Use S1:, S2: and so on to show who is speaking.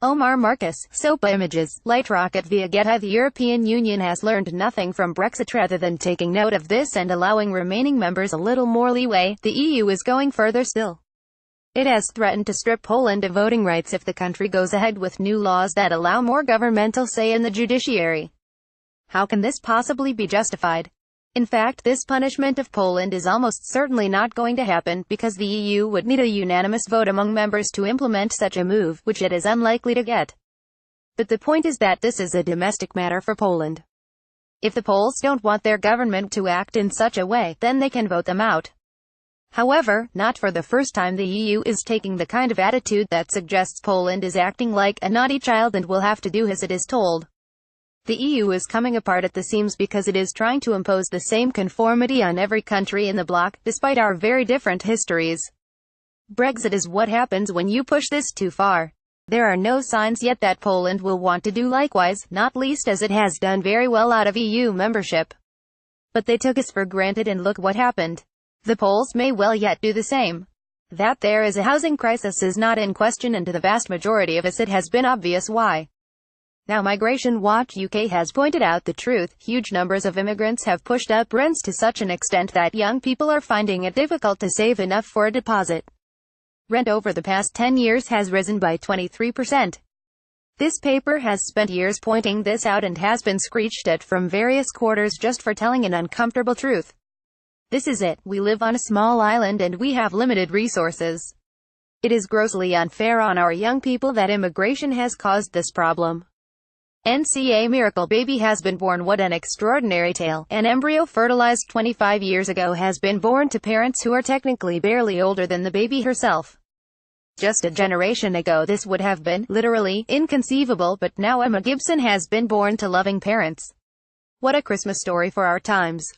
S1: Omar Marques, SOPA Images, LightRocket via GettyThe European Union has learned nothing from Brexit rather than taking note of this and allowing remaining members a little more leeway. The EU is going further still. It has threatened to strip Poland of voting rights if the country goes ahead with new laws that allow more governmental say in the judiciary. How can this possibly be justified? In fact, this punishment of Poland is almost certainly not going to happen, because the EU would need a unanimous vote among members to implement such a move, which it is unlikely to get. But the point is that this is a domestic matter for Poland. If the Poles don't want their government to act in such a way, then they can vote them out. However, not for the first time the EU is taking the kind of attitude that suggests Poland is acting like a naughty child and will have to do as it is told. The EU is coming apart at the seams because it is trying to impose the same conformity on every country in the bloc, despite our very different histories. Brexit is what happens when you push this too far. There are no signs yet that Poland will want to do likewise, not least as it has done very well out of EU membership. But they took us for granted and look what happened. The Poles may well yet do the same. That there is a housing crisis is not in question, and to the vast majority of us it has been obvious why. Now Migration Watch UK has pointed out the truth. Huge numbers of immigrants have pushed up rents to such an extent that young people are finding it difficult to save enough for a deposit. Rent over the past 10 years has risen by 23%. This paper has spent years pointing this out and has been screeched at from various quarters just for telling an uncomfortable truth. This is it. We live on a small island and we have limited resources. It is grossly unfair on our young people that immigration has caused this problem. NCA miracle baby has been born. What an extraordinary tale. An embryo fertilized 25 years ago has been born to parents who are technically barely older than the baby herself. Just a generation ago this would have been, literally, inconceivable, but now Emma Gibson has been born to loving parents. What a Christmas story for our times.